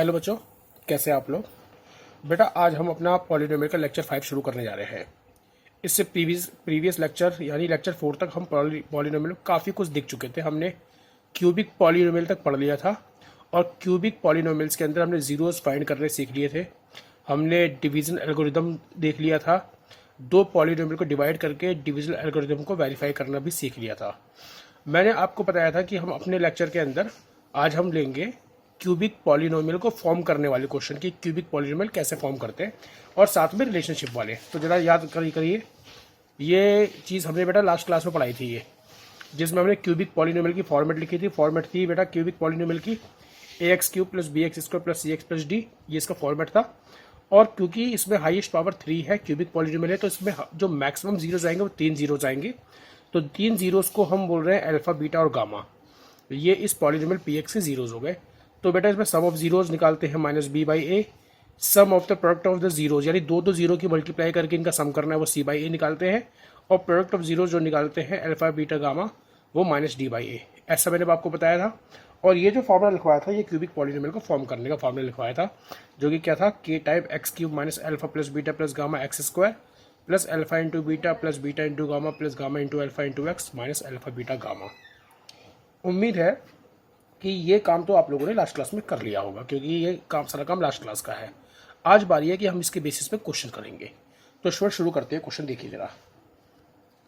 Hello बच्चों, कैसे हैं आप लोग। बेटा आज हम अपना पॉलिनोमियल का लेक्चर 5 शुरू करने जा रहे हैं। इससे प्रीवियस लेक्चर यानी लेक्चर 4 तक हम पॉलिनोमियल काफ़ी कुछ देख चुके थे। हमने क्यूबिक पॉलिनोमियल तक पढ़ लिया था और क्यूबिक पॉलिनोमियल्स के अंदर हमने जीरोस फाइंड करने सीख लिए थे। हमने डिवीज़न एल्गोरिदम देख लिया था। दो पॉलिनोमियल को डिवाइड करके डिवीज़न एल्गोरिदम को वेरीफाई करना भी सीख लिया था। मैंने आपको बताया था कि हम अपने लेक्चर के अंदर आज हम लेंगे क्यूबिक पॉलिनोमियल को फॉर्म करने वाले क्वेश्चन की, क्यूबिक पॉलिनोमियल कैसे फॉर्म करते हैं और साथ में रिलेशनशिप वाले। तो जरा याद करिए, ये चीज़ हमने बेटा लास्ट क्लास में पढ़ाई थी, ये जिसमें हमने क्यूबिक पॉलिनोमियल की फॉर्मेट लिखी थी। फॉर्मेट थी बेटा क्यूबिक पॉलिनोमियल की ax³ + bx² + cx + d, ये इसका फॉर्मेट था। और क्योंकि इसमें हाईएस्ट पावर 3 है, क्यूबिक पॉलिनोमियल है, तो इसमें जो मैक्सिमम जीरोज आएंगे वो 3 जीरोज आएंगे। तो 3 जीरोज को हम बोल रहे हैं अल्फा, बीटा और गामा। ये इस पॉलिनोमियल px के जीरोज हो गए। तो बेटा इसमें सम ऑफ जीरोज निकालते हैं -b/a। Sum of the product of the zeros, यानी दो जीरो की मल्टीप्लाई करके इनका सम करना है, वो c/a निकालते हैं। और प्रोडक्ट ऑफ जीरोज जो निकालते हैं अल्फा, बीटा, गामा, वो -d/a। ऐसा मैंने आपको बताया था। और ये जो फॉर्मूला लिखवाया था, ये क्यूबिक पॉलिनोमियल को फॉर्म करने का फॉर्मूला लिखवाया था, जो कि क्या था, k type x³ - alpha + beta + gamma x² + alpha × beta + beta × gamma + gamma × alpha × x - alpha, beta, gamma. उम्मीद है कि ये काम तो आप लोगों ने लास्ट क्लास में कर लिया होगा, क्योंकि ये काम सारा काम लास्ट क्लास का है। आज बारी है कि हम इसके बेसिस पे क्वेश्चन करेंगे। तो शुरू करते हैं। क्वेश्चन देखिए जरा।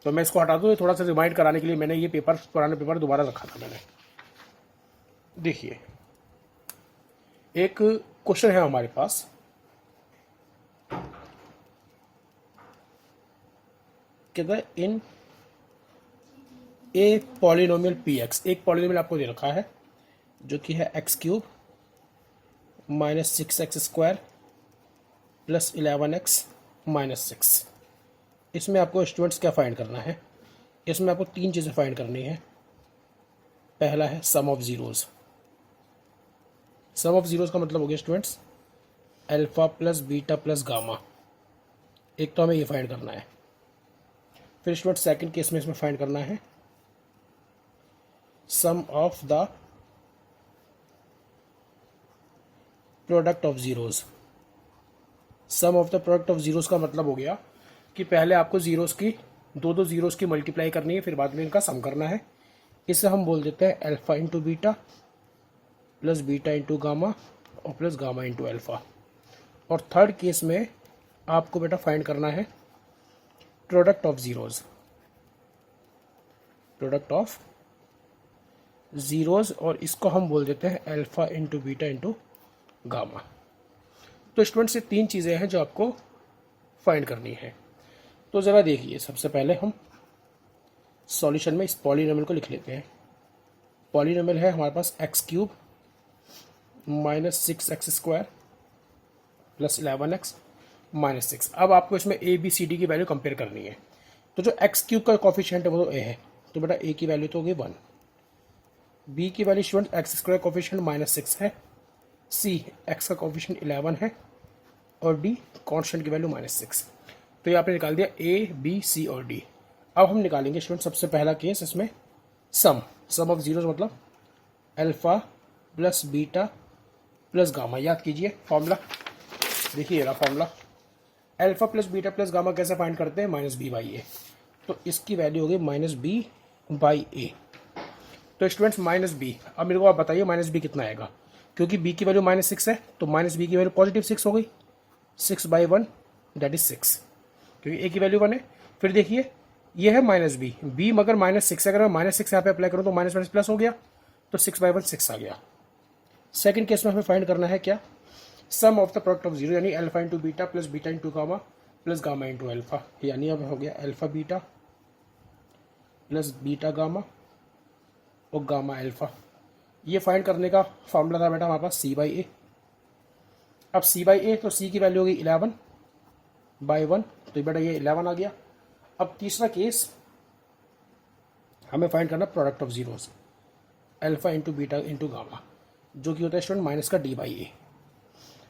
तो मैं इसको हटा दूँ, ये थोड़ा सा रिमाइंड कराने के लिए मैंने ये पेपर, पुराना पेपर दोबारा रखा था मैंने। देखिए एक क्वेश्चन है हमारे पास, कहता है इन ए पॉलिनोमियल px, एक पॉलिनोमियल आपको दे रखा है जो कि है x³ - 6x² + 11x - 6। इसमें आपको स्टूडेंट्स क्या फाइंड करना है? इसमें आपको 3 चीज़ें फाइंड करनी है। पहला है sum of zeros. Sum of zeros का मतलब हो गया स्टूडेंट्स अल्फा + बीटा + गामा। एक तो हमें ये फाइंड करना है। फिर स्टूडेंट सेकंड केस में इसमें फाइंड करना है sum of the product of zeros. Sum of the product of zeros का मतलब हो गया कि पहले आपको जीरोज की दो जीरोज की मल्टीप्लाई करनी है, फिर बाद में इनका सम करना है। इसे हम बोल देते हैं अल्फा × बीटा + बीटा × गामा और प्लस गामा × अल्फा। और थर्ड केस में आपको बेटा फाइंड करना है product of zeros. Product of zeros, और इसको हम बोल देते हैं अल्फा × बीटा × गामा। तो स्टूडेंट्स ये 3 चीज़ें हैं जो आपको फाइंड करनी है। तो ज़रा देखिए, सबसे पहले हम सॉल्यूशन में इस पॉलिनोमियल को लिख लेते हैं। पॉलिनोमियल है हमारे पास x³ - 6x² + 11x - 6। अब आपको इसमें a b c d की वैल्यू कंपेयर करनी है। तो जो x³ का कॉफिशिएंट है वो तो a है, तो बेटा a की वैल्यू तो होगी 1, b की वैल्यू स्टूडेंट x² कॉफिशिएंट -6 है, c x का कॉफिशिएंट 11 है और d कांस्टेंट की वैल्यू -6। तो ये आपने निकाल दिया a b c और d। अब हम निकालेंगे स्टूडेंट सबसे पहला केस, इसमें सम ऑफ जीरोज मतलब अल्फा + बीटा + गामा। याद कीजिए फॉर्मूला, देखिए रहा फॉर्मूला। अल्फा + बीटा + गामा कैसे फाइंड करते हैं? -b/a। तो इसकी वैल्यू होगी -b/a। तो स्टूडेंट्स -b, अब मेरे को आप बताइए -b कितना आएगा? क्योंकि b की वैल्यू -6 है, तो -b की वैल्यू पॉजिटिव 6 हो गई। 6/1 दैट इज 6, क्योंकि a की वैल्यू 1 है। फिर देखिए ये है -b, b मगर -6 है। अगर मैं -6 यहाँ पे अप्लाई करूँ तो माइनस प्लस हो गया, तो 6/1 6 आ गया। सेकंड केस में हमें फाइंड करना है क्या? Sum of the product of zero, यानी alpha × beta + beta × gamma + gamma × alpha. यानी अब हो गया अल्फा बीटा + बीटा गामा और गामा अल्फा। ये फाइंड करने का फॉर्मूला था बेटा हमारे पास c/a। अब c/a, तो c की वैल्यू होगी 11/1, तो बेटा ये 11 आ गया। अब तीसरा केस हमें फाइंड करना product of zeros alpha × beta × gamma, जो कि होता है स्टूडेंट माइनस का d/a।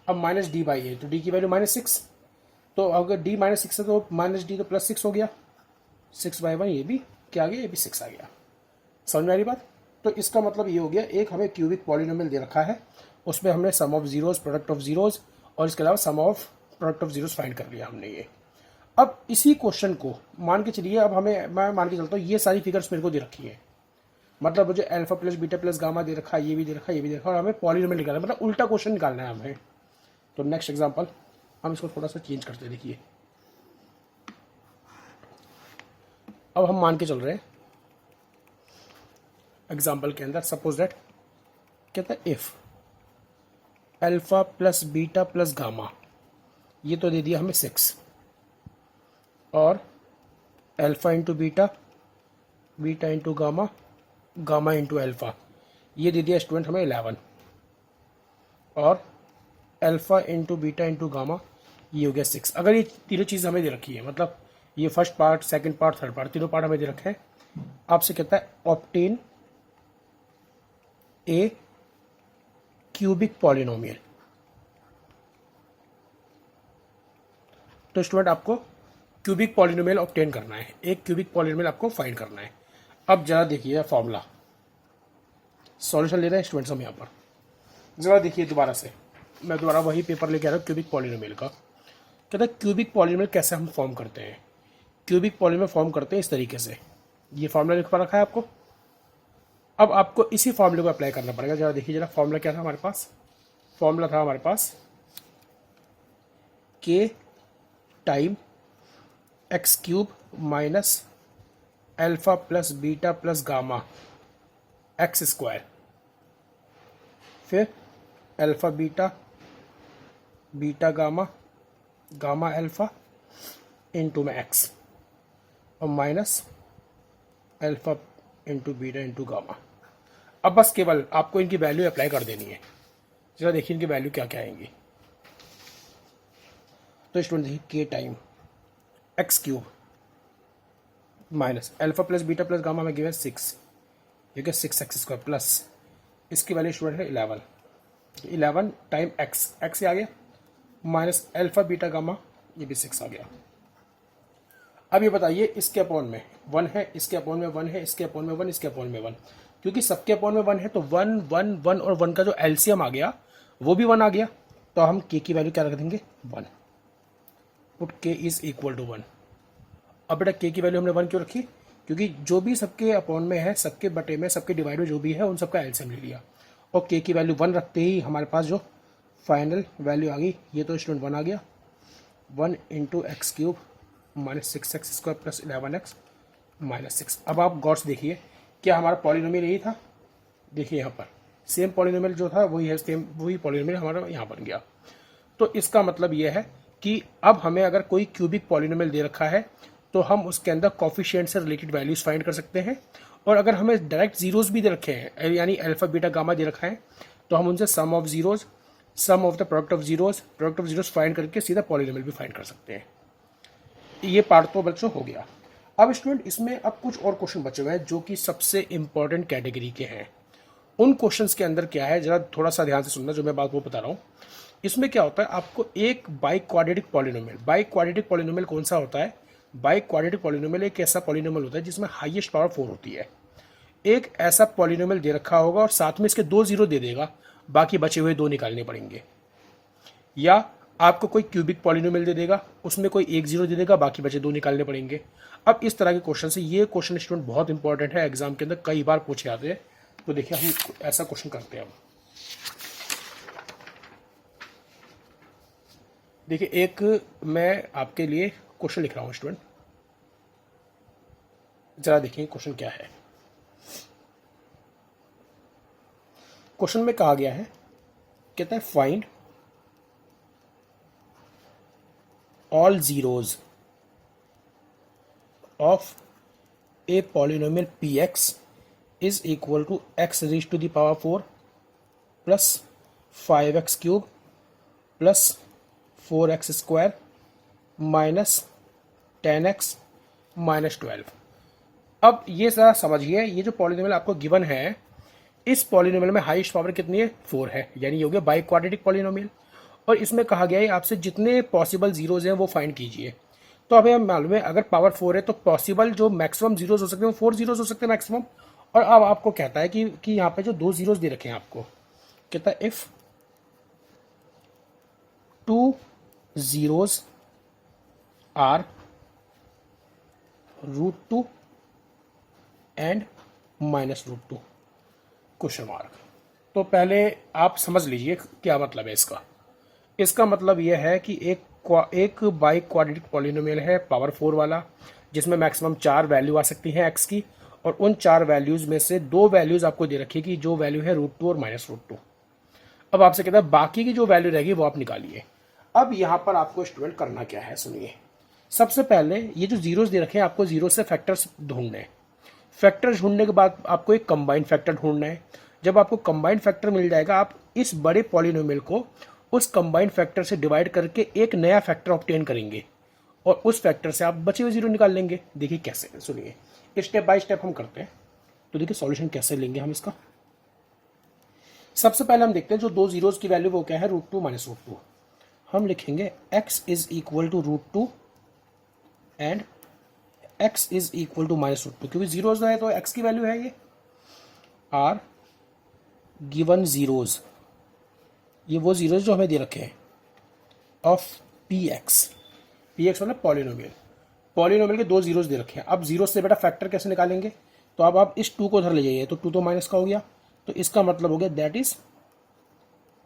अब -d/a, तो d की वैल्यू -6, तो अगर d -6 है तो -d तो +6 हो गया। 6/1 ये भी क्या आ गया, ये भी 6 आ गया। समझ में आ रही बात? तो इसका मतलब ये हो गया, एक हमें क्यूबिक पॉलिनोमियल दे रखा है उसमें हमने sum of zeros, product of zeros और इसके अलावा sum of product of zeros find कर लिया हमने ये। अब इसी क्वेश्चन को मान के चलिए, अब हमें मैं मान के चलता हूँ ये सारी फिगर्स मेरे को दे रखी है, मतलब मुझे alpha plus beta plus gamma दे रखा है, ये भी दे रखा है, ये भी दे रखा है, और हमें पॉलीनोमियल निकालना है, मतलब उल्टा क्वेश्चन निकालना है हमें। तो नेक्स्ट एग्जांपल हम इसको थोड़ा सा चेंज करते हैं। देखिए अब हम मान के चल रहे हैं एग्जांपल के अंदर, सपोज दैट कहता है if alpha plus beta plus gamma, ये तो दे दिया हमें 6, और alpha into beta, beta into gamma, gamma into alpha, ये दे दिया स्टूडेंट हमें 11, और alpha into beta into gamma ये हो गया 6। अगर ये तीनों चीज़ हमें दे रखी है, मतलब ये first part, second part, third part, तीनों पार्ट हमें दे रखे हैं, आपसे कहता है ऑब्टेन ए क्यूबिक पॉलिनोमियल। तो स्टूडेंट आपको क्यूबिक पॉलिनोमियल ऑब्टेन करना है, एक क्यूबिक पॉलिनोमियल आपको फाइंड करना है। अब जरा देखिए फॉर्मूला, सॉल्यूशन ले रहे हैं स्टूडेंट्स हम यहाँ पर, जरा देखिए दोबारा से, मैं दोबारा वही पेपर लेके आ रहा हूँ क्यूबिक पॉलिनोमियल का। कहता है क्यूबिक पॉलिनोमियल कैसे हम फॉर्म करते हैं। क्यूबिक पॉलिनोमियल फॉर्म करते हैं इस तरीके से, ये फॉर्मूला लिख पा रखा है आपको। अब आपको इसी फॉर्मूले को अप्लाई करना पड़ेगा। जरा देखिए, जरा फॉर्मूला क्या था हमारे पास, फॉर्मूला था हमारे पास K time x cube minus alpha plus beta plus gamma x square, फिर alpha beta, beta gamma, gamma alpha into में एक्स, और minus alpha into beta into gamma. अब बस केवल आपको इनकी वैल्यू अप्लाई कर देनी है। जरा देखिए इनकी वैल्यू क्या क्या आएंगी। तो स्टूडेंट देखिए के time x cube minus alpha plus beta plus gamma में गिवन 6, ये क्या 6x स्क्वायर प्लस इसकी वैल्यू स्टूडेंट है 11, 11 टाइम एक्स, एक्स आ गया, माइनस अल्फा बीटा गामा, ये भी 6 आ गया। अब ये बताइए इसके अपॉन में 1 है, इसके अपॉन में 1 है, इसके अपॉन में 1, इसके अपॉन में 1, क्योंकि सबके अपॉन में 1 है तो 1 1 1 और 1 का जो एलसीएम आ गया वो भी 1 आ गया। तो हम के की वैल्यू क्या रख देंगे 1, पुट के इज इक्वल टू 1। अब बेटा के की वैल्यू हमने 1 क्यों रखी, क्योंकि जो भी सबके अपॉन में है, सबके बटे में, सबके डिवाइड में जो भी है उन सबका एलसीएम ले लिया, और के की वैल्यू 1 रखते ही हमारे पास जो फाइनल वैल्यू आ गई, ये तो स्टूडेंट 1 आ गया, 1 into x cube minus 6x square plus 11x minus 6। अब आप गौर से देखिए क्या हमारा पॉलिनोमियल यही था, देखिए यहाँ पर सेम पॉलिनोमियल जो था वही है, सेम वही पॉलिनोमियल हमारा यहाँ बन गया। तो इसका मतलब यह है कि अब हमें अगर कोई क्यूबिक पॉलिनोमियल दे रखा है तो हम उसके अंदर कॉफिशिएंट से रिलेटेड वैल्यूज फाइंड कर सकते हैं, और अगर हमें डायरेक्ट जीरोज भी दे रखे हैं, यानी अल्फा बीटा गामा दे रखा है, तो हम उनसे sum of zeros, sum of the product of zeros find करके सीधा पॉलिनोमियल भी फाइंड कर सकते हैं। ये पार्ट तो बच्चों हो गया। अब स्टूडेंट इसमें अब कुछ और क्वेश्चन बचे हुए हैं जो कि सबसे इंपॉर्टेंट कैटेगरी के हैं। उन क्वेश्चंस के अंदर क्या है, जरा थोड़ा सा ध्यान से सुनना जो मैं बात वो बता रहा हूँ। इसमें क्या होता है, आपको एक by quadratic polynomial, by quadratic polynomial कौन सा होता है, बाई क्वाड्रेटिक पॉलिनोमियल एक ऐसा पॉलिनोमियल होता है जिसमें हाईएस्ट पावर 4 होती है। एक ऐसा पॉलिनोमियल दे रखा होगा और साथ में इसके 2 जीरो दे देगा, बाकी बचे हुए 2 निकालने पड़ेंगे। या आपको कोई क्यूबिक पॉलिनोमियल दे देगा, उसमें कोई 1 जीरो दे देगा, बाकी बचे 2 निकालने पड़ेंगे। अब इस तरह के क्वेश्चन से, ये क्वेश्चन स्टूडेंट बहुत इंपॉर्टेंट है, एग्जाम के अंदर कई बार पूछे जाते हैं। तो देखिए हम ऐसा क्वेश्चन करते हैं। देखिए एक मैं आपके लिए क्वेश्चन लिख रहा हूं स्टूडेंट, जरा देखिए क्वेश्चन क्या है। क्वेश्चन में कहा गया है, कहता है find all zeros of a polynomial px is equal to x raised to the power 4 plus 5x cube plus 4x square minus 10x minus 12। अब ये जरा समझिए, ये जो पॉलिनोमियल आपको गिवन है, इस पॉलिनोमियल में हाईएस्ट पावर कितनी है 4 है, यानी ये हो गया बाई क्वाड्रेटिक पॉलिनोमियल। और इसमें कहा गया है आपसे जितने पॉसिबल जीरोज हैं वो फाइंड कीजिए। तो हमें मालूम है अगर पावर 4 है तो पॉसिबल जो मैक्सिमम जीरोज हो सकते हैं वो 4 जीरोज हो सकते हैं मैक्सिमम। और अब आपको कहता है कि यहाँ पे जो 2 जीरोज दे रखे हैं आपको, कहता है if 2 zeros are √2 and -√2 question mark. तो पहले आप समझ लीजिए क्या मतलब है इसका। इसका मतलब यह है कि एक बाई क्वाड्रेटिक पॉलिनोमियल है पावर 4 वाला, जिसमें मैक्सिमम 4 वैल्यू आ सकती हैं x की, और उन 4 वैल्यूज में से 2 वैल्यूज आपको दे रखी है कि जो वैल्यू है √2 और -√2। अब आपसे कहता है बाकी की जो वैल्यू रहेगी वो आप निकालिए। अब यहां पर आपको स्टूडेंट करना क्या है, सुनिए। सबसे पहले ये जो जीरोस दे रखे हैं आपको जीरो से फैक्टर्स ढूंढने हैं। फैक्टर्स ढूंढने के बाद आपको एक कंबाइंड फैक्टर ढूंढना है। जब आपको कंबाइंड फैक्टर मिल जाएगा, आप इस बड़े पॉलिनोमियल को उस कंबाइंड फैक्टर से डिवाइड करके एक नया फैक्टर ऑब्टेन करेंगे और उस फैक्टर से आप बचे हुए जीरो निकाल लेंगे। देखिए कैसे, सुनिए स्टेप बाय स्टेप हम करते हैं। तो देखिए सॉल्यूशन कैसे लेंगे हम इसका। सबसे पहले हम देखते हैं जो 2 जीरोस की वैल्यू वो क्या है, √2 -√2। हम लिखेंगे x is equal to √2 and x is equal to -√2, क्योंकि जीरोस है तो x की वैल्यू है ये। आर गिवन जीरोस, ये वो जीरोस जो हमें दे रखे हैं, ऑफ px मतलब पॉलिनोमियल। पॉलिनोमियल के 2 जीरोस दे रखे हैं। अब जीरो से बेटा फैक्टर कैसे निकालेंगे, तो अब आप इस 2 को उधर ले जाइए, तो 2 तो माइनस का हो गया, तो इसका मतलब हो गया that is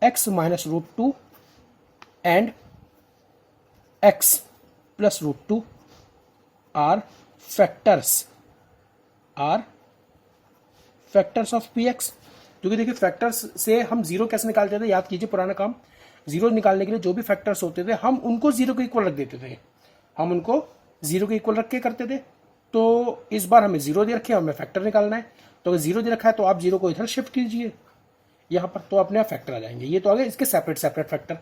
x -√2 and x plus √2 are factors of px। क्योंकि देखिए फैक्टर्स से हम जीरो कैसे निकालते थे, याद कीजिए पुराना काम। जीरो निकालने के लिए जो भी फैक्टर्स होते थे हम उनको जीरो के इक्वल रख देते थे, हम उनको जीरो के इक्वल रख के करते थे। तो इस बार हमें जीरो दे रखे, हमें फैक्टर निकालना है, तो अगर जीरो दे रखा है तो आप जीरो को इधर शिफ्ट कीजिए यहाँ पर, तो अपने आप फैक्टर आ जाएंगे। ये तो आ गए इसके सेपरेट फैक्टर।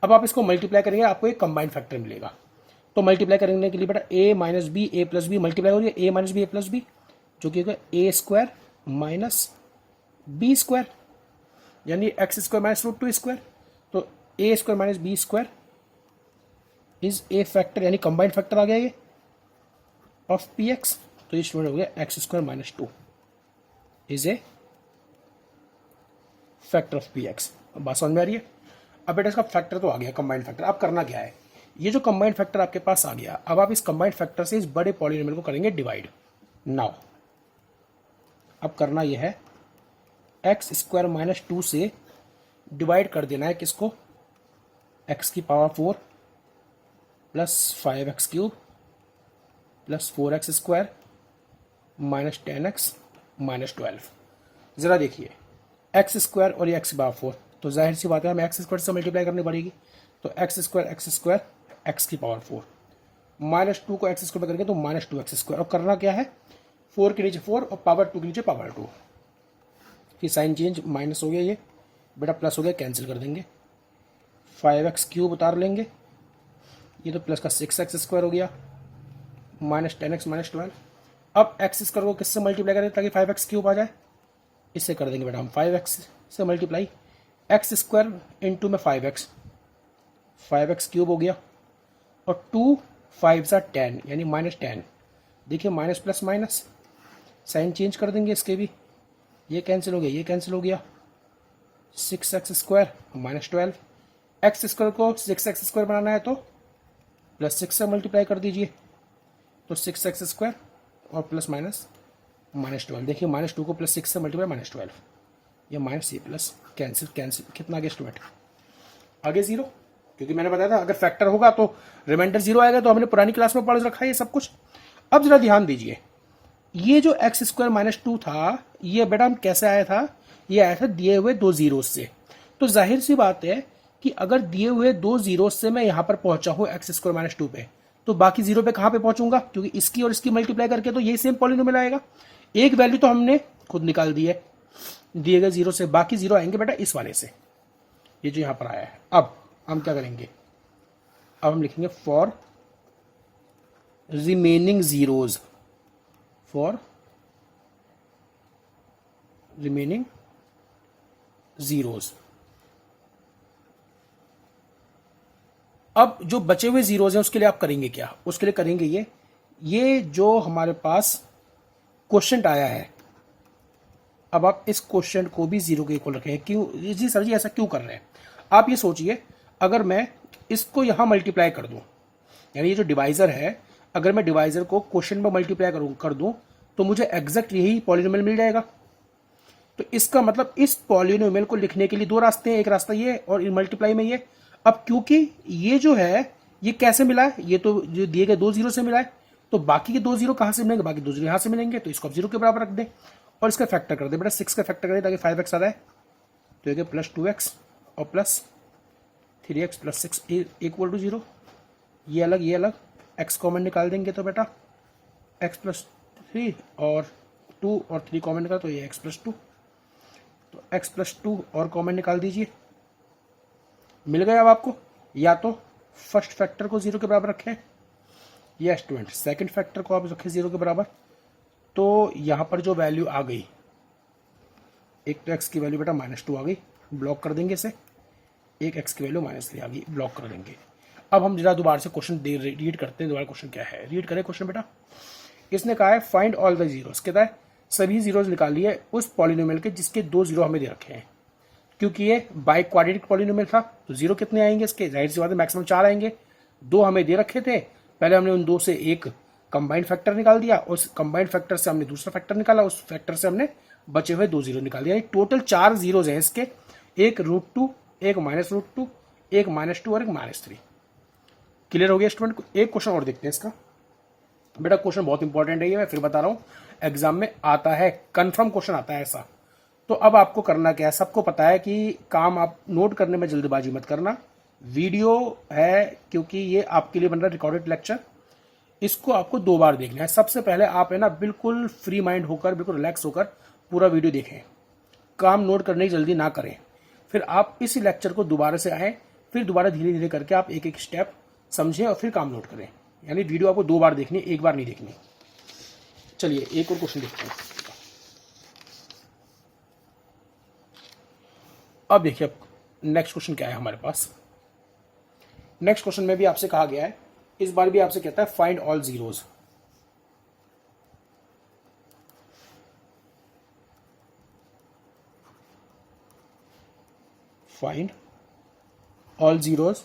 अब आप इसको मल्टीप्लाई करेंगे, आपको एक कंबाइंड फैक्टर मिलेगा। तो मल्टीप्लाई करने के लिए बेटा a minus B A plus B multiply हो रही है, a minus B A plus B, जो कि होगा a square minus B square, यानी x स्क्वायर माइनस √2 स्क्वायर। तो a square minus B square is a factor, यानी कंबाइंड फैक्टर आ गया ये ऑफ px। तो ये स्टूडेंट हो गया x square minus 2 is a factor of px। अब बात समझ में आ रही है। अब बेटा इसका फैक्टर तो आ गया, कंबाइंड फैक्टर। अब करना क्या है, ये जो कंबाइंड फैक्टर आपके पास आ गया, अब आप इस कंबाइंड फैक्टर से इस बड़े पॉलिनोमियल को करेंगे डिवाइड। नाउ अब करना यह है, x स्क्वायर माइनस 2 से डिवाइड कर देना है किसको, x की power 4 plus 5x cube plus 4x square minus 10x minus 12। जरा देखिए x स्क्वायर और ये x की पावर 4, तो जाहिर सी बात है हमें x स्क्वायर से मल्टीप्लाई करनी पड़ेगी। तो x स्क्वायर x की पावर 4 माइनस 2 को x स्क्वायर करेंगे तो माइनस 2x स्क्वायर। और करना क्या है, 4 के नीचे 4 और पावर 2 के नीचे पावर 2, फिर साइन चेंज, माइनस हो गया ये बेटा, प्लस हो गया, कैंसिल कर देंगे। 5x क्यूब उतार लेंगे, ये तो प्लस का 6x स्क्वायर हो गया, माइनस 10x माइनस 12। अब x स्क्वायर को किससे मल्टीप्लाई करें ताकि 5x क्यूब आ जाए, इससे कर देंगे बेटा हम 5x से मल्टीप्लाई, x स्क्वायर इंटू में 5x क्यूब हो गया, और 2 5 10 यानी माइनस 10। देखिए minus plus minus, sign change कर देंगे इसके भी, ये कैंसिल हो गया, ये कैंसिल हो गया, 6x square minus 12। x square को 6x स्क्वायर बनाना है तो प्लस 6 से मल्टीप्लाई कर दीजिए, तो 6x स्क्वायर और प्लस माइनस माइनस 12। देखिए माइनस 2 को प्लस 6 से मल्टीप्लाई माइनस 12, ये माइनस ये प्लस, कैंसिल कितना आ गया स्टूडेंट, आगे जीरो। क्योंकि मैंने बताया था अगर फैक्टर होगा तो रिमाइंडर जीरो आएगा, तो हमने पुरानी क्लास में पढ़ रखा है ये सब कुछ। अब जरा ध्यान दीजिए, ये जो x स्क्वायर माइनस 2 था, ये बेटा हम कैसे आया था, ये आया था दिए हुए 2 जीरो से। तो जाहिर सी बात है कि अगर दिए हुए 2 जीरो से मैं यहां पर पहुंचा हूं x स्क्वायर माइनस 2 पे, तो बाकी जीरो पे कहां पे पहुंचूंगा, क्योंकि इसकी और इसकी मल्टीप्लाई करके तो यही सेम पॉलिनोमियल आएगा। एक वैल्यू तो हमने खुद निकाल दी है दिए गए जीरो से, बाकी जीरो आएंगे बेटा इस वाले से, ये जो यहां पर आया है। अब हम क्या करेंगे, अब हम लिखेंगे for remaining zeros, for remaining zeros. अब जो बचे हुए जीरोज हैं उसके लिए आप करेंगे क्या, उसके लिए करेंगे ये जो हमारे पास क्वेश्चन आया है, अब आप इस क्वेश्चन को भी जीरो के इक्वल रखें। क्यों जी सर जी, ऐसा क्यों कर रहे हैं आप, ये सोचिए। अगर मैं इसको यहाँ मल्टीप्लाई कर दूँ, यानी ये जो डिवाइज़र है, अगर मैं डिवाइज़र को क्वेश्चन में मल्टीप्लाई कर दूँ तो मुझे एग्जैक्ट यही पॉलिनोमियल मिल जाएगा। तो इसका मतलब इस पॉलिनोमियल को लिखने के लिए दो रास्ते हैं, एक रास्ता ये और मल्टीप्लाई में ये। अब क्योंकि ये जो है ये कैसे मिला है, ये तो जो दिए गए 2 जीरो से मिला है, तो बाकी के 2 जीरो कहाँ से मिलेंगे, बाकी 2 जीरो यहाँ से मिलेंगे, तो इसको आप 0 के बराबर रख दें और इसका फैक्टर कर दें। बेटा 6 का फैक्टर करें ताकि 5x आ रहा है, तो ये प्लस 2x और plus 3x plus 6 equal to 0। ये अलग x कॉमन निकाल देंगे तो बेटा x प्लस 3 और 2 और 3 कॉमन निकाल तो ये x प्लस 2, तो x प्लस 2 और कॉमन निकाल दीजिए, मिल गया अब आपको। या तो फर्स्ट फैक्टर को 0 के बराबर रखें या स्टूडेंट सेकंड फैक्टर को आप रखें 0 के बराबर, तो यहाँ पर जो वैल्यू आ गई, एक तो x की वैल्यू बेटा -2 आ गई, ब्लॉक कर देंगे इसे, एक x की वैल्यू -3 आ गई, ब्लॉक कर देंगे। अब हम जरा दोबारा से क्वेश्चन रीड करते हैं, दोबारा क्वेश्चन क्या है, रीड करें क्वेश्चन बेटा। इसने कहा है फाइंड ऑल द जीरोस, कहता है सभी जीरोस निकालिए उस पॉलिनोमियल के जिसके 2 जीरो हमें दे रखे हैं। क्योंकि ये बाई क्वाड्रेटिक पॉलिनोमियल था तो जीरो कितने आएंगे इसके, जाहिर सी बात है मैक्सिमम 4 आएंगे। 2 हमें दे रखे थे, पहले हमने उन 2 से एक कंबाइंड फैक्टर निकाल दिया, उस कंबाइंड फैक्टर से हमने दूसरा फैक्टर निकाला, उस फैक्टर से हमने बचे हुए 2 जीरो निकाल दिया, यानी टोटल 4 जीरोज हैं इसके, एक √2, एक -√2, एक -2 और एक -3। क्लियर हो गया स्टूडेंट। एक क्वेश्चन और देखते हैं इसका। बेटा क्वेश्चन बहुत इंपॉर्टेंट है ये, मैं फिर बता रहा हूँ, एग्जाम में आता है, कंफर्म क्वेश्चन आता है ऐसा। तो अब आपको करना क्या है, सबको पता है कि काम आप नोट करने में जल्दबाजी मत करना, वीडियो है क्योंकि ये आपके लिए बन रहा है रिकॉर्डेड लेक्चर, इसको आपको 2 बार देखना है। सबसे पहले आप है ना बिल्कुल फ्री माइंड होकर, बिल्कुल रिलैक्स होकर पूरा वीडियो देखें, काम नोट करने की जल्दी ना करें। फिर आप इस लेक्चर को दोबारा से आए, फिर दोबारा धीरे धीरे करके आप एक एक स्टेप समझें और फिर काम नोट करें। यानी वीडियो आपको 2 बार देखनी, एक बार नहीं देखनी। चलिए एक और क्वेश्चन देखते हैं। अब देखिए अब नेक्स्ट क्वेश्चन क्या है हमारे पास। नेक्स्ट क्वेश्चन में भी आपसे कहा गया है, इस बार भी आपसे कहता है find all zeros. Find all zeros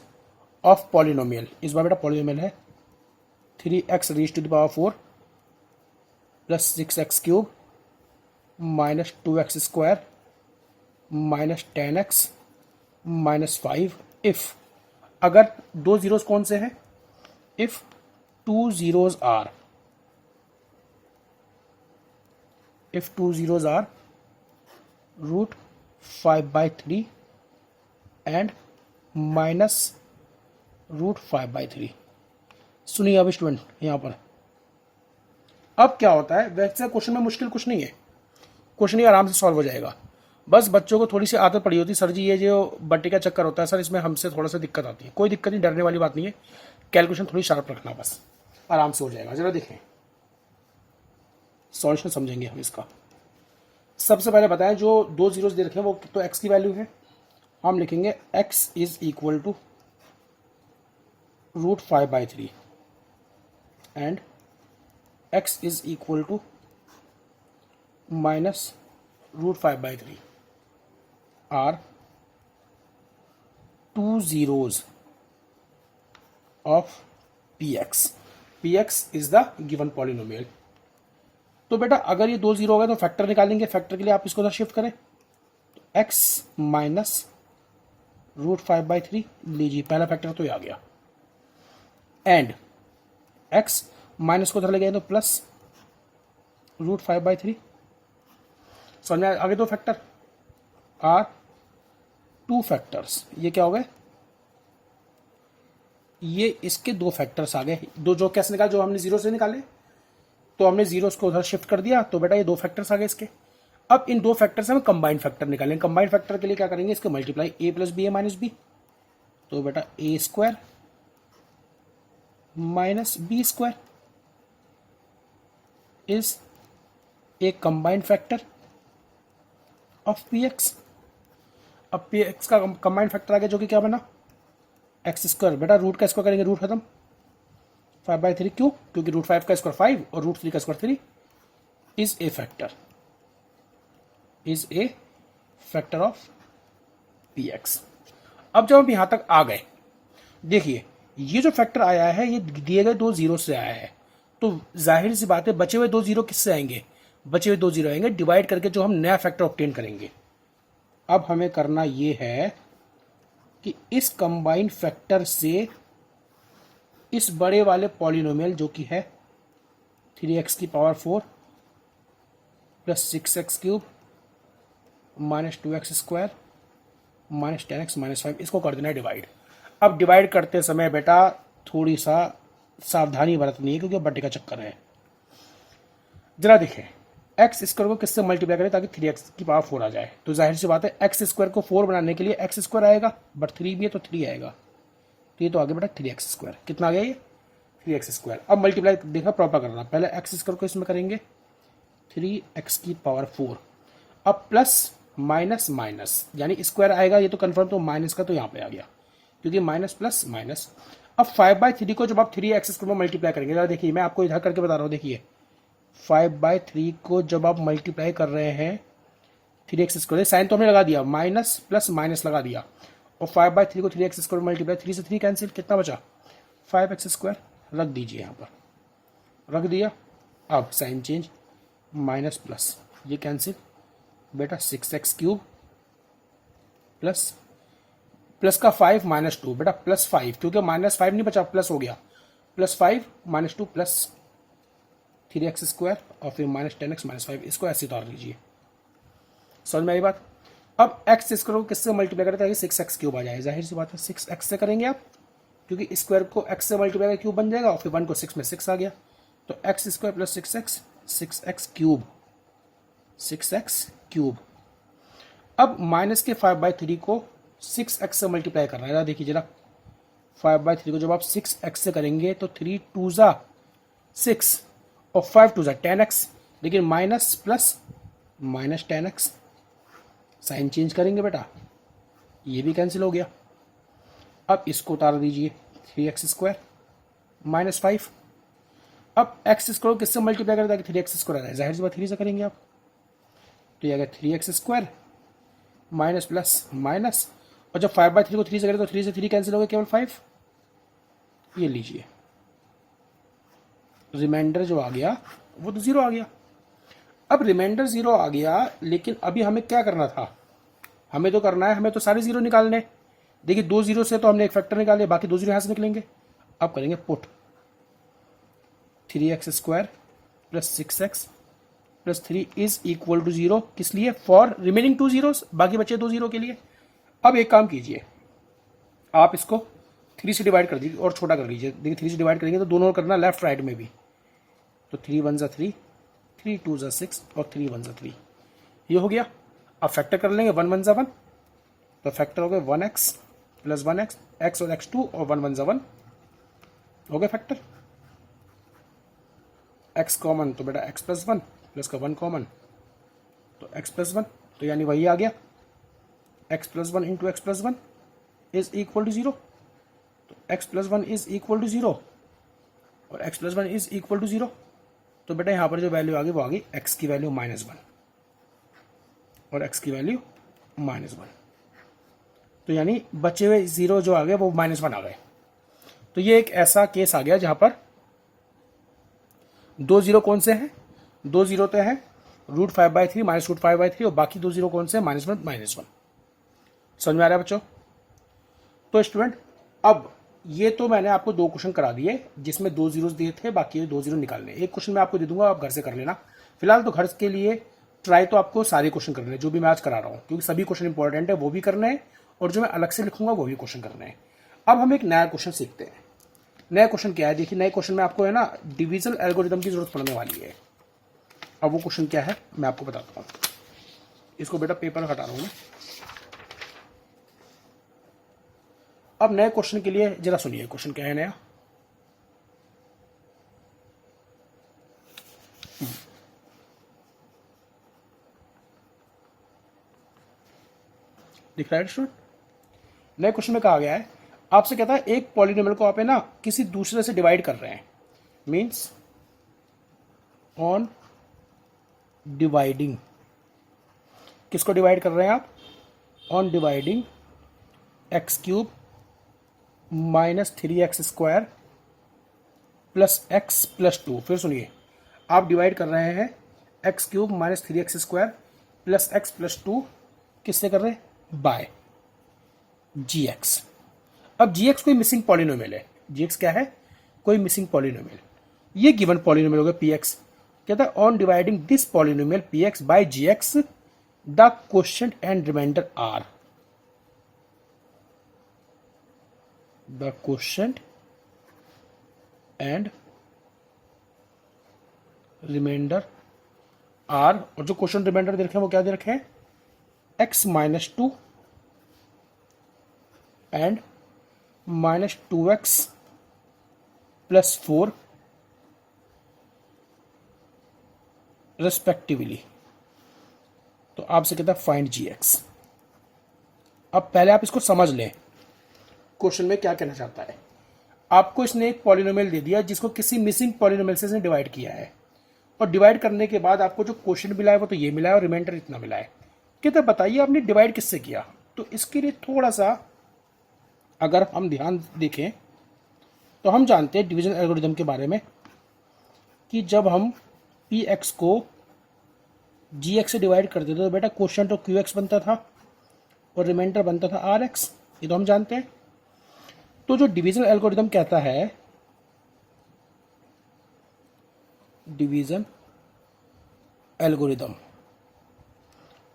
of polynomial. इस बार बेटा पॉलिनोमियल है 3x raised to the power 4 plus 6x cube minus 2x square minus 10x minus 5 if, अगर 2 जीरोस कौन से हैं, if 2 zeros are, if 2 zeros are √5/3 and -√5/3। सुनिए अब स्टूडेंट यहाँ पर अब क्या होता है, वैसे क्वेश्चन में मुश्किल कुछ नहीं है, क्वेश्चन ही आराम से सॉल्व हो जाएगा। बस बच्चों को थोड़ी सी आदत पड़ी होती, सर जी ये जो बट्टी का चक्कर होता है सर इसमें हमसे थोड़ा सा दिक्कत आती है। कोई दिक्कत नहीं, डरने वाली बात नहीं है, कैलकुलेशन थोड़ी शार्प रखना, बस आराम से हो जाएगा। जरा देखें सॉल्यूशन समझेंगे हम इसका। सबसे पहले बताएं जो 2 जीरोस दे रखे हैं वो तो x की वैल्यू है, हम लिखेंगे x is equal to √5/3 and x is equal to -√5/3 are 2 zeros of px। px is the given polynomial. तो बेटा अगर ये 2 जीरो हो गए तो फैक्टर निकालेंगे, फैक्टर के लिए आप इसको उधर शिफ्ट करें, तो x माइनस √5/3 लीजिए, पहला फैक्टर तो ये आ गया, एंड x माइनस को उधर ले गए तो प्लस √5/3। समझ में आगे 2 फैक्टर आर 2 फैक्टर्स, ये क्या हो गए, ये इसके 2 फैक्टर्स आ गए। दो जो कैसे निकाले, जो हमने जीरो से निकाले तो हमने जीरोस को उधर शिफ्ट कर दिया, तो बेटा ये 2 फैक्टर्स आ गए इसके। अब इन 2 फैक्टर से हम कंबाइंड फैक्टर निकालेंगे। कंबाइंड फैक्टर के लिए क्या करेंगे, इसके multiply a + b a - b, तो बेटा a² - b² is a combined factor of px। अब px का कंबाइंड फैक्टर आ गया जो कि क्या बना x²। बेटा रूट का स्क्वायर करेंगे, रूट खत्म, 5/3 क्यों, क्योंकि √5 का स्क्वायर 5 और √3 का square 3 is a factor, is a factor of px। अब जब हम यहां तक आ गए, देखिए ये जो फैक्टर आया है ये दिए गए 2 जीरो से आया है, तो जाहिर सी बात है बचे हुए 2 जीरो किससे आएंगे, बचे हुए 2 जीरो आएंगे डिवाइड करके जो हम नया फैक्टर ऑब्टेन करेंगे। अब हमें करना ये है कि इस कंबाइंड फैक्टर से इस बड़े वाले पॉलिनोमियल जो कि है 3x की power 4 plus 6x cube minus 2x square minus 10x minus 5, इसको कर देना है डिवाइड। अब डिवाइड करते समय बेटा थोड़ी सा सावधानी बरतनी है क्योंकि बट्टे का चक्कर है। जरा देखिए एक्स स्क्वायर को किससे मल्टीप्लाई करें ताकि 3x की पावर 4 आ जाए, तो जाहिर सी बात है एक्स स्क्वायर को 4 बनाने के लिए एक्स स्क्वायर आएगा, बट 3 भी है तो 3 आएगा, तो ये तो आगे बेटा 3x स्क्वायर। कितना आ गया ये 3x स्क्वायर। अब मल्टीप्लाई देखना प्रॉपर करना, पहले एक्स स्क्वायर को इसमें करेंगे 3x की पावर 4, अब प्लस माइनस माइनस यानी स्क्वायर आएगा, ये तो कंफर्म, तो माइनस का तो यहाँ पे आ गया क्योंकि माइनस प्लस माइनस। अब 5/3 को जब आप 3x स्क्वायर में मल्टीप्लाई करेंगे, जरा देखिए मैं आपको इधर करके बता रहा हूँ, देखिए 5/3 को जब आप मल्टीप्लाई कर रहे हैं 3x स्क्वायर, साइन तो हमने लगा दिया, माइनस प्लस माइनस लगा दिया, और 5/3 को 3x स्क्वायर मल्टीप्लाई, 3 से 3 कैंसिल, कितना बचा 5x स्क्वायर, रख दीजिए यहाँ पर, रख दिया। अब साइन चेंज, माइनस प्लस ये कैंसिल बेटा 6x क्यूब प्लस प्लस का 5 माइनस 2 बेटा प्लस 5, क्योंकि माइनस 5 नहीं बचा प्लस हो गया, plus 5 minus 2 plus 3x square और फिर माइनस 10x माइनस 5, इसको ऐसे उतार लीजिए। समझ में आई बात। अब एक्स स्क्वायर को किससे मल्टीप्लाई करें ताकि 6x क्यूब आ जाए, जाहिर सी बात है 6x से करेंगे आप, क्योंकि स्क्वायर को x से मल्टीप्लाई करके क्यूब बन जाएगा, और फिर 1 को 6 में 6 आ गया, तो x square plus 6x 6x cube 6x cube. अब माइनस के 5/3 को 6x से मल्टीप्लाई करना है, देखिए जरा 5/3 को जब आप 6x से करेंगे तो 3 2 जा 6 और 5 2 जा 10x, लेकिन minus plus minus 10x, sign change करेंगे बेटा ये भी कैंसिल हो गया। अब इसको उतार दीजिए 3x स्क्वायर माइनस 5। अब एक्स स्क्वायर किससे मल्टीप्लाई करें ताकि 3x स्क्वायर आ जाए, जाहिर सी बात 3 से करेंगे आप, तो ये आ गया 3x square minus plus minus, और जब 5/3 को 3 से करें तो 3 से 3 कैंसिल हो गया, केवल 5, ये लीजिए रिमाइंडर जो आ गया वो तो 0 आ गया। अब रिमाइंडर 0 आ गया, लेकिन अभी हमें क्या करना था, हमें तो करना है, हमें तो सारे 0 निकालने। देखिए 2 0 से तो हमने एक फैक्टर निकाले, बाकी 2 0 यहाँ से निकलेंगे। अब करेंगे put 3x square plus 6x plus 3 is equal to 0, किस लिए, फॉर रिमेनिंग 2 जीरोस, बाकी बचे 2 0 के लिए। अब एक काम कीजिए, आप इसको 3 से डिवाइड कर दीजिए और छोटा कर लीजिए। देखिए 3 से डिवाइड करेंगे तो दोनों करना लेफ्ट राइट में भी, तो 3 1 जा 3, 3 2 जा 6 और 3 1 जा 3, ये हो गया। अब फैक्टर कर लेंगे 1 1 जा 1, तो फैक्टर हो गए 1x प्लस 1x, x और x 2 और 1 1 जा 1 हो गया फैक्टर। x कॉमन तो बेटा x प्लस 1 प्लस का 1 कॉमन तो x प्लस 1, तो यानी वही आ गया x plus 1 into x plus 1 is equal to 0, तो x plus 1 is equal to 0 और x plus 1 is equal to 0, तो बेटा यहाँ पर जो वैल्यू आ गई वो आ गई x की वैल्यू -1 और x की वैल्यू -1, तो यानी बचे हुए 0 जो आ गए वो -1 आ गए। तो ये एक ऐसा केस आ गया जहां पर 2 0 कौन से हैं, 2 0 तो हैं √5/3 माइनस √5/3 और बाकी 2 0 कौन से हैं -1 समझ में आ रहा है बच्चों। तो स्टूडेंट अब ये तो मैंने आपको 2 क्वेश्चन करा दिए जिसमें 2 जीरोस दिए थे, बाकी 2 0 निकालने। एक क्वेश्चन मैं आपको दे दूंगा, आप घर से कर लेना। फिलहाल तो घर के लिए ट्राई तो आपको सारे क्वेश्चन करने हैं जो भी मैं आज करा रहा हूँ, क्योंकि सभी क्वेश्चन इंपॉर्टेंट है, वो भी करने हैं और जो मैं अलग से लिखूंगा वो भी क्वेश्चन करने हैं। अब हम एक नया क्वेश्चन सीखते हैं। नया क्वेश्चन क्या है, देखिए नए क्वेश्चन में आपको है ना डिवीजन एल्गोरिथम की जरूरत पड़ने वाली है। अब वो क्वेश्चन क्या है मैं आपको बताता हूँ। इसको बेटा पेपर हटा रहा हूँ मैं। अब नए क्वेश्चन के लिए जरा सुनिए, क्वेश्चन क्या है नया। दिख रहा है स्टूडेंट, नए क्वेश्चन में कहा गया है, आपसे कहता है एक पॉलिनोमियल को आप है ना किसी दूसरे से डिवाइड कर रहे हैं, मींस ऑन डिवाइडिंग। किसको डिवाइड कर रहे हैं आप, on dividing x³ -3x² plus x plus 2। फिर सुनिए, आप डिवाइड कर रहे हैं x³ -3x² plus x plus 2 किससे कर रहे हैं? By gx। अब gx कोई मिसिंग पॉलिनोमियल है। gx क्या है? कोई मिसिंग पॉलिनोमियल। ये गिवन पॉलिनोमियल हो गया px। कहता है on dividing this polynomial px by gx the quotient and remainder are. The quotient and remainder are. और जो क्वोशिएंट रिमाइंडर दे रखे हैं वो क्या दे रखे हैं? x -2 and -2x plus 4 respectively. तो आपसे कहता है फाइंड gx। अब पहले आप इसको समझ लें, क्वेश्चन में क्या कहना चाहता है। आपको इसने एक पॉलिनोमियल दे दिया जिसको किसी मिसिंग पॉलिनोमियल से इसने डिवाइड किया है, और डिवाइड करने के बाद आपको जो क्वेश्चन मिला है वो तो ये मिला है और रिमाइंडर इतना मिला है। कहता है बताइए आपने डिवाइड किससे किया। तो इसके लिए थोड़ा सा अगर हम ध्यान देखें तो हम जानते हैं डिवीजन एल्गोरिथम के बारे में कि जब हम px को gx से डिवाइड करते थे तो बेटा क्वोशिएंट तो qx बनता था और रिमाइंडर बनता था rx। ये तो हम जानते हैं। तो जो डिवीजन एल्गोरिथम कहता है, डिवीजन एल्गोरिथम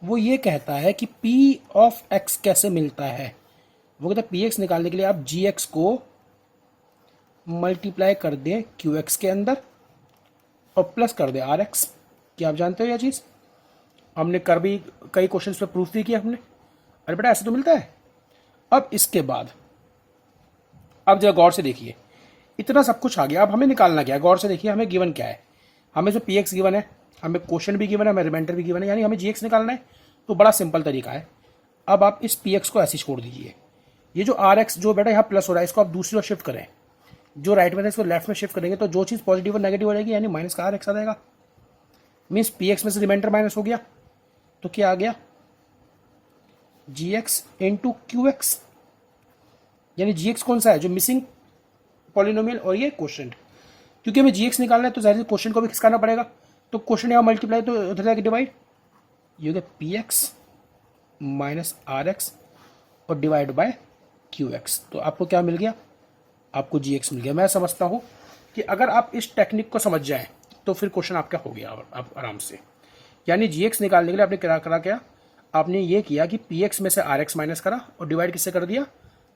वो ये कहता है कि p ऑफ x कैसे मिलता है। वो कहता है px निकालने के लिए आप gx को मल्टीप्लाई कर दें qx के अंदर और प्लस कर दें rx। क्या आप जानते हो यह चीज़? हमने कर भी कई क्वेश्चंस पे प्रूफ भी किया हमने। अरे बेटा ऐसे तो मिलता है। अब इसके बाद अब जरा गौर से देखिए, इतना सब कुछ आ गया। अब हमें निकालना क्या है? गौर से देखिए, हमें गिवन क्या है। हमें जो px गिवन है, हमें क्वोशिएंट भी गिवन है, हमें रिमाइंडर भी गिवन है, यानी हमें gx निकालना है। तो बड़ा सिंपल तरीका है। अब आप इस px को ऐसे छोड़ दीजिए। ये जो rx जो बेटा यहाँ प्लस हो रहा है इसको आप दूसरी ओर शिफ्ट करें। जो राइट में है इसको लेफ्ट में शिफ्ट करेंगे तो जो चीज़ पॉजिटिव और नेगेटिव हो जाएगी, यानी माइनस का rx आ जाएगा। मीन्स px में से रिमाइंडर माइनस हो गया तो क्या आ गया? gx into qx। यानी gx कौन सा है? जो मिसिंग पॉलिनोमियल और ये क्वोशिएंट। क्योंकि हमें gx निकालना है तो जाहिर क्वोशिएंट को भी खिसकाना पड़ेगा। तो क्वोशिएंट यहाँ मल्टीप्लाई तो उधर जाके डिवाइड, ये हो गया px माइनस rx और डिवाइड बाय qx। तो आपको क्या मिल गया? आपको gx मिल गया। मैं समझता हूँ कि अगर आप इस टेक्निक को समझ जाएं तो फिर क्वेश्चन आपका हो गया आप आराम से। यानी gx निकालने के लिए आपने क्या आपने ये किया कि px में से rx माइनस करा और डिवाइड किससे कर दिया?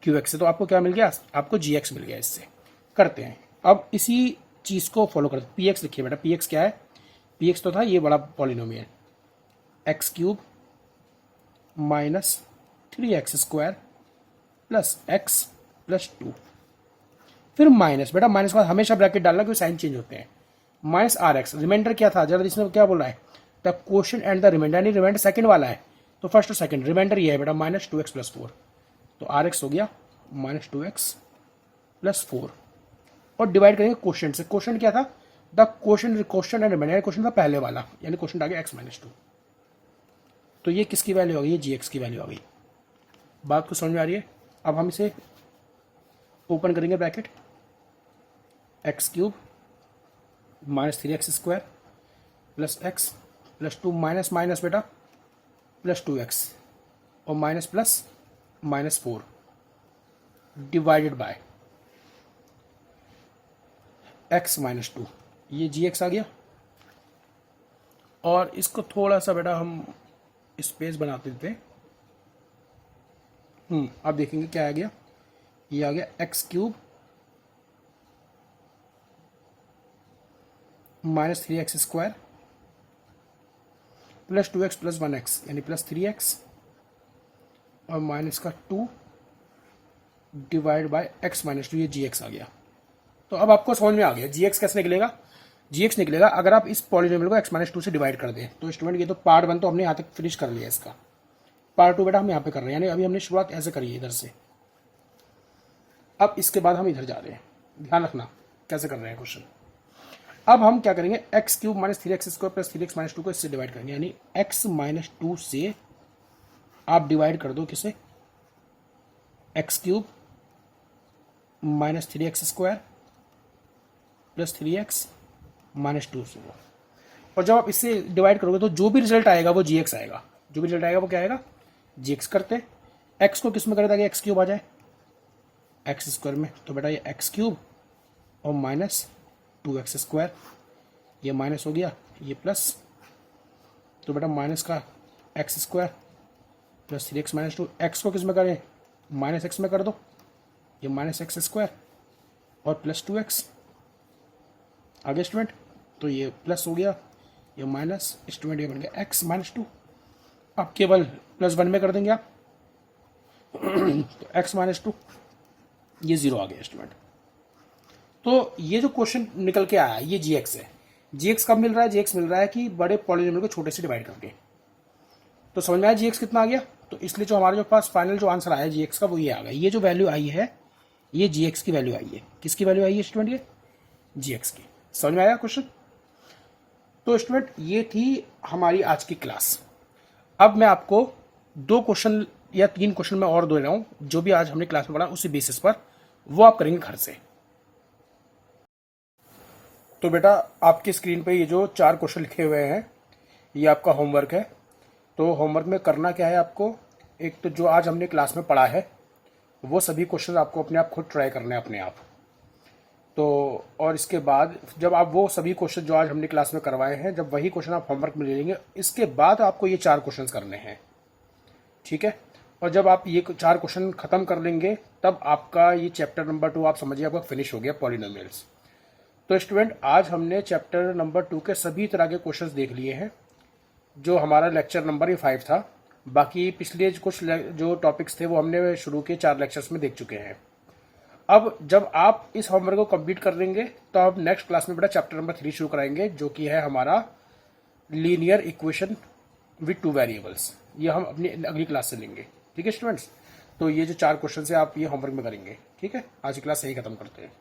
qx से। तो आपको क्या मिल गया? आपको gx मिल गया। इससे करते हैं अब इसी चीज़ को फॉलो करते हैं। px लिखिए बेटा, px क्या है? px तो था ये बड़ा polynomial x³ -3x² plus x plus 2। फिर माइनस, बेटा माइनस के बाद हमेशा ब्रैकेट डालना क्योंकि साइन चेंज होते हैं। माइनस rx, रिमाइंडर क्या था? जरा इसमें क्या बोला है? The quotient and the remainder, यानी रिमाइंडर सेकंड वाला है तो फर्स्ट और सेकंड। रिमाइंडर ये है बेटा -2x प्लस 4। तो rx हो गया -2x प्लस 4 और डिवाइड करेंगे क्वोशिएंट से। क्वोशिएंट क्या था? The quotient and remainder. Quotient था पहले वाला, यानी क्वोशिएंट आ गया x -2। तो ये किसकी वैल्यू आ गई? ये gx की वैल्यू आ गई। बात को समझ में आ रही है? अब हम इसे ओपन करेंगे bracket, x³ -3x² plus x plus 2 minus minus बेटा प्लस 2x और minus plus -4 divided by x -2। ये gx आ गया। और इसको थोड़ा सा बेटा हम स्पेस बना देते हैं। अब देखेंगे क्या आ गया। ये आ गया x³ -3x² plus 2x plus 1x, यानी प्लस 3x और माइनस का 2 डिवाइड बाय x -2। ये gx आ गया। तो अब आपको समझ में आ गया gx कैसे निकलेगा। gx निकलेगा अगर आप इस पॉलिनोमियल को x -2 से डिवाइड कर दें। तो स्टूडेंट ये तो पार्ट 1 तो हमने यहाँ तक फिनिश कर लिया। इसका पार्ट 2 बेटा हम यहाँ पे कर रहे हैं, यानी अभी हमने शुरुआत ऐसे करी है इधर से। अब इसके बाद हम इधर जा रहे हैं। ध्यान रखना कैसे कर रहे हैं क्वेश्चन। अब हम क्या करेंगे? x³ -3x² प्लस 3x -2 को इससे डिवाइड करेंगे, यानी x -2 से आप डिवाइड कर दो किसे? x³ minus 3x² plus 3x minus 2 0। और जब आप इससे डिवाइड करोगे तो जो भी रिजल्ट आएगा वो gx आएगा। जो भी रिजल्ट आएगा वो क्या आएगा, gx करते x को किस में करे ताकि x³ आ जाए, x² में। तो बेटा ये x³ और माइनस 2x², ये माइनस हो गया, ये प्लस, तो बेटा माइनस का x² plus 3x minus 2। x को किस में करें, माइनस x में कर दो, ये माइनस x² और प्लस 2x। आगे स्टूडेंट, तो ये प्लस हो गया, ये माइनस, स्टूडेंट ये बन गया x माइनस 2। अब केवल प्लस 1 में कर देंगे आप तो x माइनस 2, ये 0 आ गया स्टूडेंट। तो ये जो क्वेश्चन निकल के आया ये gx है। gx कब मिल रहा है, gx मिल रहा है कि बड़े पॉलिनोमियल को छोटे से डिवाइड करके। तो समझ में आया gx कितना आ गया। तो इसलिए जो हमारे जो पास फाइनल जो आंसर आया gx का वो ये आ गया। ये जो वैल्यू आई है ये gx की वैल्यू आई है। किसकी वैल्यू आई है स्टूडेंट, ये gx की। समझ में आया क्वेश्चन। तो स्टूडेंट ये थी हमारी आज की क्लास। अब मैं आपको 2 क्वेश्चन या 3 क्वेश्चन मैं और दे रहा हूँ, जो भी आज हमने क्लास में पढ़ा उसी बेसिस पर वो आप करेंगे घर से। तो बेटा आपकी स्क्रीन पे ये जो 4 क्वेश्चन लिखे हुए हैं ये आपका होमवर्क है। तो होमवर्क में करना क्या है आपको, एक तो जो आज हमने क्लास में पढ़ा है वो सभी क्वेश्चन आपको अपने आप खुद ट्राई करने हैं अपने आप। तो और इसके बाद जब आप वो सभी क्वेश्चन जो आज हमने क्लास में करवाए हैं, जब वही क्वेश्चन आप होमवर्क में ले लेंगे, इसके बाद आपको ये 4 क्वेश्चन करने हैं, ठीक है। और जब आप ये 4 क्वेश्चन खत्म कर लेंगे तब आपका ये चैप्टर नंबर 2 आप समझिए आपका फिनिश हो गया, पॉलिनोमियल्स। तो स्टूडेंट आज हमने चैप्टर नंबर 2 के सभी तरह के क्वेश्चंस देख लिए हैं, जो हमारा लेक्चर नंबर ये 5 था। बाकी पिछले कुछ जो टॉपिक्स थे वो हमने शुरू के 4 लेक्चर्स में देख चुके हैं। अब जब आप इस होमवर्क को कंप्लीट कर लेंगे तो आप नेक्स्ट क्लास में बेटा चैप्टर नंबर 3 शुरू कराएंगे, जो कि है हमारा लीनियर इक्वेशन विद 2 वेरिएबल्स। ये हम अपनी अगली क्लास से लेंगे, ठीक है स्टूडेंट्स। तो ये जो 4 क्वेश्चन है आप ये होमवर्क में करेंगे, ठीक है। आज की क्लास यही खत्म करते हैं।